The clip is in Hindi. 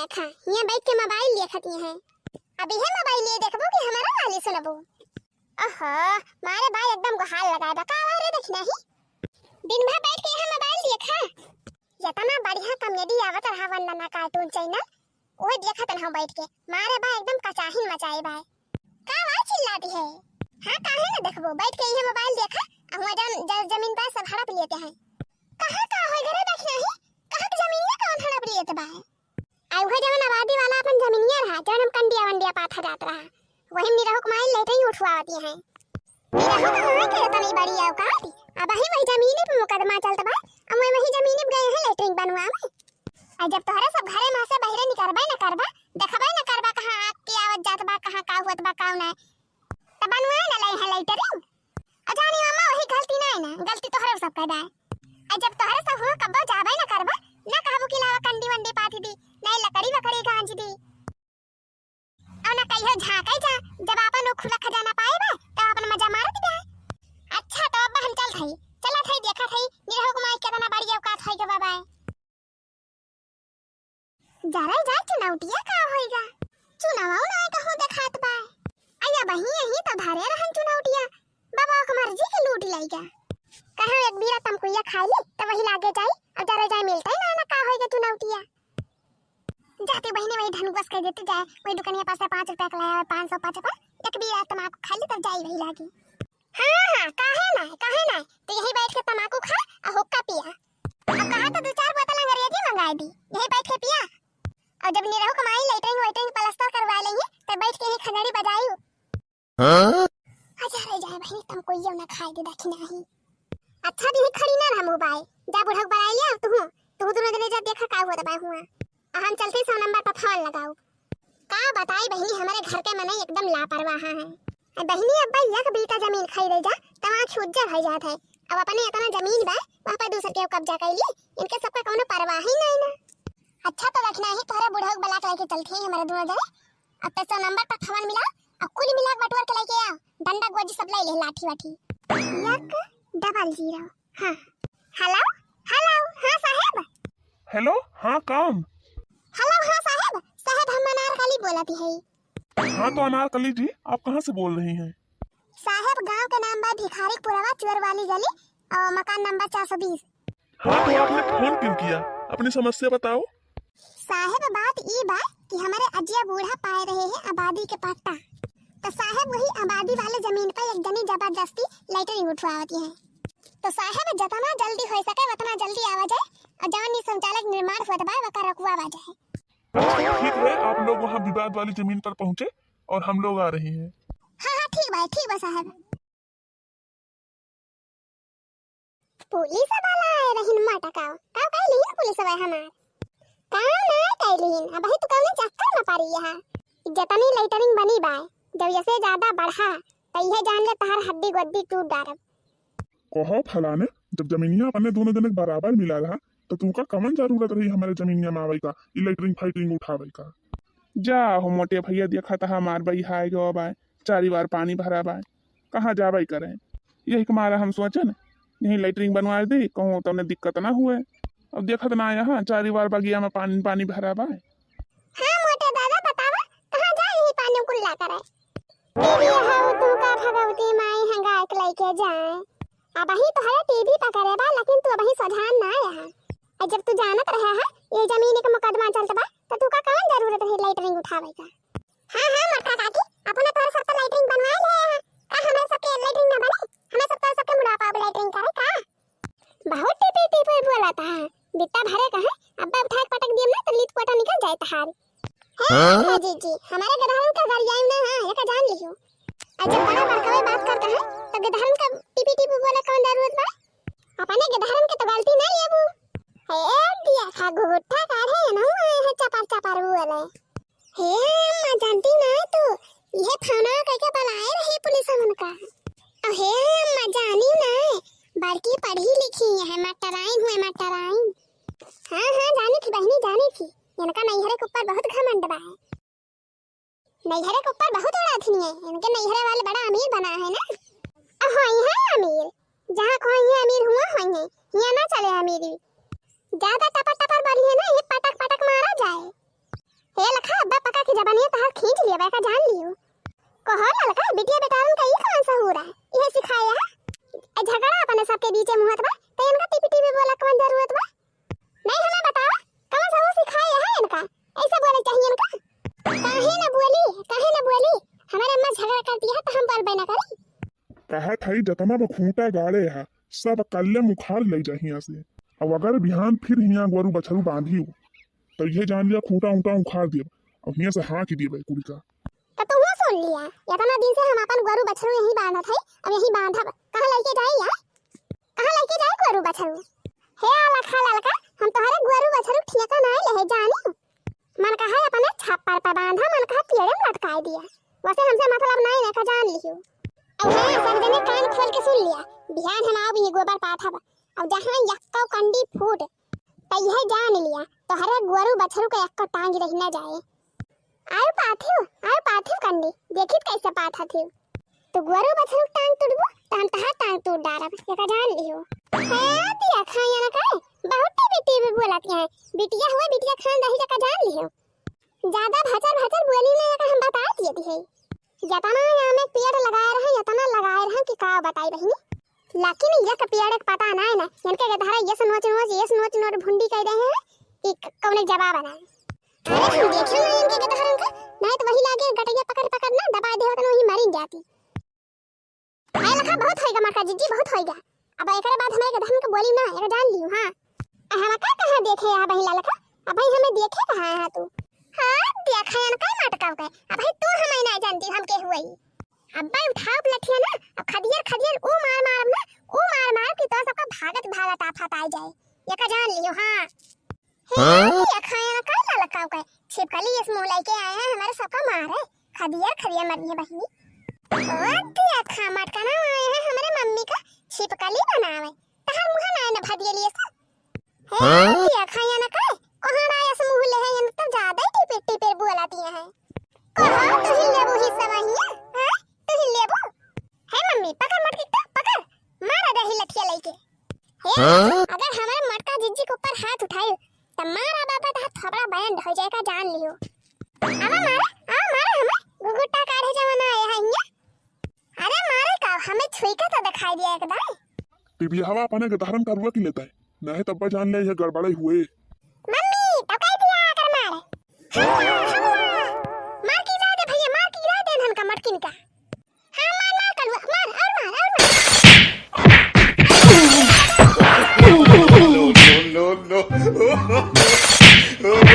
देखा यहाँ बैठ के मोबाइल देखती हैं। अभी है मोबाइल लिए देखबो कि हमारा वाली सुनबो। ओहो मारे भाई एकदम गोहाल लगा बा का रे देखना ही दिन भर बैठ के यहाँ मोबाइल देखा। इतना बढ़िया कॉमेडी आवत रहा वंदना कार्टून चैनल ओए देखत रहा बैठ के मारे भाई एकदम कचाहिन मचाए भाई का आवाज चिल्लाती है। हां काहे ना देखबो बैठ के ये मोबाइल देखा हम जमीन पर सब हड़प लेते हैं। कहां का होय घरे देखना ही कहां की जमीन में कौन हड़प लेते बा आई वो जवन आबादी वाला अपन जमीनिया रहा जवन हम कंडिया वंडिया पाथा जात रहा वही निरहो कमाई लेते ही उठवाती है। निरहो कमाई के तनी बड़ी आओ काती अब वही जमीन पे मुकदमा चलत बा हम वही जमीन पे गए हैं लेटरिंग बनवा में। आ जब तोहरा सब घरे में से बहरे निकलबे न करबा देखबे न करबा कहां आग की आवाज जात बा कहां का होत बा का ना त बनवा न ले है लेटरिंग। अजानी मामा वही गलती ना है ना गलती तोहरा सब का आ जब तोहरा सब हो कब जाबे न करबा न कहबो कि लावा कंडी वंडी पाथी दी नहीं लकड़ी वकड़ी गांज दी और न कहियो झांकै जा जब अपन खुला खजाना पाएबा त अपन मजा मारत बा। अच्छा तो अब हम चल थई चला थई देखा थई निरहो कुमाई केतना बड़ी औकात होई के बाबा जरा जा चुनौतिया का होएगा चुनाव ना कहूं देखात बा आया बही यही तो धारे रहन चुनौतिया बाबा के मर्जी के लूट लाईगा कहां एक बीरा तमकुइया खाई ली त वही लागे जाई अब जरा जाए मिलता ही ना का होएगा चुनौतिया जाते बहने वही धन बस कर देते जाए वही दुकानिया पास से 5 रुपया का लाया 505 पर एक बीरा तमाकू खा ली तब जाई वही लागी। हां काहे ना तो यही बैठ के तमाकू खा और हुक्का पिया और कहा तो 2-4 बोतल अंग्रेजी मंगा दी यही बैठ के पिया और जब निरहो कमाई लेटरिंग वेटरिंग प्लास्टर करवा लेंगे तब बैठ के ही खजड़ी बजाई। हां अच्छा रह जाए बहनी तुमको ये ना खाए दे देखी नहीं अच्छा भी खड़ी ना रहा मोबाइल जा बुढ़क बना लिया तू दोनों जने जा देखा का हुआ दबा हुआ हम चलते 100 नंबर पर फोन लगाओ का बताई बहनी हमारे घर के मने एकदम लापरवाह है बहनी अब्बा एक बीता जमीन खरीदे जा तवा छूट हो जात है अब अपने इतना जमीन बा वहां पर दूसरे के कब्जा कर ली इनके सबका कोनो परवाह ही नहीं ना। अच्छा तो रखना ही तोरे बुढ़क बला के लेके चलते हैं हमारे दोनों जने अब 100 नंबर पर फोन मिला और कुल मिला बटवर के लेके आओ डंडा गोजी सब ले ले लाठी वाठी 100 हां हेलो हां साहब हेलो हाँ काम हेलो हां साहब हम अनारकली बोलती है। हाँ तो अनारकली जी आप कहाँ से बोल रही हैं? साहब गांव का नाम बा भिखारीपुरवा चोर वाली गली और मकान नंबर 420। हाँ तो आपने फोन क्यों किया अपनी समस्या बताओ। साहब बात ये बा कि हमारे अजिया बूढ़ा पाए रहे हैं आबादी के पट्टा तो साहब वही आबादी वाले जमीन पर एक जनी जबरदस्ती लेटरिंग उठवाती है तो साहब जितना जल्दी हो सके उतना जल्दी आवा जाए और जवानी संचालक निर्माण होत बा वका रखवावा जाए। अच्छा ठीक है आप लोग वहाँ विवाद वाली जमीन पर पहुँचे और हम लोग आ रहे हैं। हाँ ठीक बा साहब। पुलिस वाला आए रहिन मटकाओ का कहलिन पुलिस वाला हमार काम ना कहलिन अब ही तो कौन चक्कर में पारी यहां जतनी लेटरिंग बनी बा जब ऐसे ज्यादा बढ़ा तो यह जान ले तहार हड्डी गड्डी टूट डारब कहो फलाने जब जमीनिया अपने दोनों जने बराबर मिला रहा तो तुमका कमन जरूरत रही हमारे जमीनिया में आवे का इलेक्ट्रिक फाइटिंग उठावे का। जा हो मोटे भैया देखा था हमार भाई हाय जो बाय 4 बार पानी भरा बाय कहाँ जावे करें यही तुम्हारा हम सोचे न यही लेटरिंग बनवा दे कहूँ तो उन्हें दिक्कत ना हुए अब देखत ना यहाँ 4 बार बगिया में पानी भरा बाय। हां मोटे दादा बतावा कहां जाए ही पानी कुल्ला करे टीवी हाउ तू का भगवती माई हंगा के लेके जाए अब ही तो है टीवी पकड़े बा लेकिन तू अभी सुझान ना आया और जब तू जानत रहा है ये जमीन के मुकदमा चलत बा तो तू का कौन जरूरत है लेटरिंग उठावे का। हां मक्का काकी अपने तोर सब लेटरिंग बनवा ले का हमें सबके लेटरिंग ना बने हमें सब तो सबके बुढ़ापा पे लेटरिंग करे का बहुत टिपी बोला था बित्ता भरे का है अब्बा उठा के पटक दिए ना तो लीट कोटा निकल जाए तहार। हां जी हमारे गधारन का घर जाए ना हां ये का जान लियो जब बड़ा बड़का बात करता है तो गधारन का टिपी बोले कौन जरूरत बा अपने गधारन के तो गलती नहीं लेबू हे दिया खा घुट्टा काढ़े ना है चपार बोले हे मैं जानती ना तो ये थाना करके बुलाए रही पुलिस मन का और हे मैं जानी ना बड़की पढ़ी लिखी है मटराइन हां जानी थी बहनी जानी थी इनका नैहरे के ऊपर बहुत घमंड बा है नैहरे के ऊपर बहुत उड़ाथनी है इनके नैहरे वाले बड़ा अमीर बना है ना होई है अमीर जहां कोई है अमीर हुआ होई है यहाँ ना चले अमीरी ज्यादा टपर बढ़ी है ना ये पटक मारा जाए लेबा का जान लियो। कहो ललका बिटिया बेटावन का ई कौन सा हो रहा है? इहे सिखाया है। ए झगड़ा अपने सबके बीच में हुआ बा, त इनका टीपी टीपी बोला कौन जरूरत बा? नहीं हमें बतावा कौन सा वो सिखाया है इनका? ऐसे बोले चाहिए इनका। काहे न बोली? हमारे अम्मा झगड़ा करती है तो हम बोलबे ना करी। कहा था जतना बखूटा गाड़े है सब कल्ले मुखार ले जा हियां से। अब अगर बिहान फिर हियां गोरू बछरू बांधी तो ये जान लिया खूंटा ऊंटा उखाड़ दिए और हियां से हाँ की दिए भाई कुड़ी का। तो तू वो सुन लिया इतना दिन से हम अपन गोरू बछरू यही बांधा थे, अब यही बांधा कहां लेके जाए यार? कहां लेके जाए गोरू बछरू? हे लखा ललका हम तोहरे गोरू बछरू ठेका नहीं ले जानी। मन कहा अपने छप्पर पर बांधा, मन कहा पेड़ में लटकाए दिया। वैसे हमसे मतलब नहीं है का जान लियो। अब हां सब जने कान खोल के सुन लिया, बिहान हम आओ भी गोबर पाथा बा। अब जहां यक्का कंडी फूट तो यह जान लिया तोहरे गोरू बछरू के यक्का टांग रही ना जाए। आयो पाथिव कंडी देखित कैसे पाथा थे तो गोरू बछरू टांग टूटबो त हम तहां टांग टूट डारब, ये का जान लियो। है दिया खाया ना काए बहुत टीवी बोलती है बिटिया हुआ बिटिया खान दही का जान लियो। ज्यादा भचर बोली में का हम बता दिए थे जतना यहाँ में पेड़ लगाए रहे यतना लगाए रहे कि का बताई बहिनी। लेकिन ये का पेड़ एक पता ना है ना इनके के धारा ये नोच भुंडी कह रहे हैं कि कौन जवाब बना। अरे हम देखे ना इनके के धारा का नहीं तो वही लागे गटैया पकड़ ना दबा दे तो वही मर जाती। आए लखा बहुत होएगा मां का जीजी बहुत होएगा। अब एकरे बाद हमें के धन के बोली ना एक जान लियो। हां हम का कहां देखे आ बहिला लखा? अब भाई हमें देखे कहां है तू? हां देखा न का मटका के अब भाई तू हमें नहीं जानती हम के हुई। अब भाई उठाओ लठिया ना अब खदियर ओ मार कि तो सबका भागत आफत आ जाए, ये का जान लियो। हां हे खाया न का ललकाओ के छिपकली इस मुंह लेके आए हैं हमारे सबका मारे खदियर मरनी है बहिनी। ओ दिया खा मटका ना आए हैं हमारे मम्मी का छिपकली बनावे तहर मुंह ना न भदिए लिए सा। हे दिया खाया न का कहां आया से मुंह ले है तो ज्यादा टिपे बोलाती है। कहां तू ही लेबो हिस्सा वहिया? हां तू ही लेबो? हे मम्मी पकड़ मटकी तो पकड़ मार दे लठिया लेके। हे अगर हमारे मटका जिज्जी के ऊपर हाथ उठाए त मारा बाबा त थोबड़ा बैंड हो जाएगा जान लियो। आवा मारा हमें गुगुटा काढ़े जमाना आया है हिया। अरे मारे का हमें छुई का तो दिखाई दिया एकदम। टीवी हवा अपने के धारण करवा की लेता है नहीं तब जान ले ये गड़बड़े हुए। मम्मी तो कह दिया कर मारे मार की जा दे भैया मार की जा दे धन का मटकिन का। हां मार कर मार और no.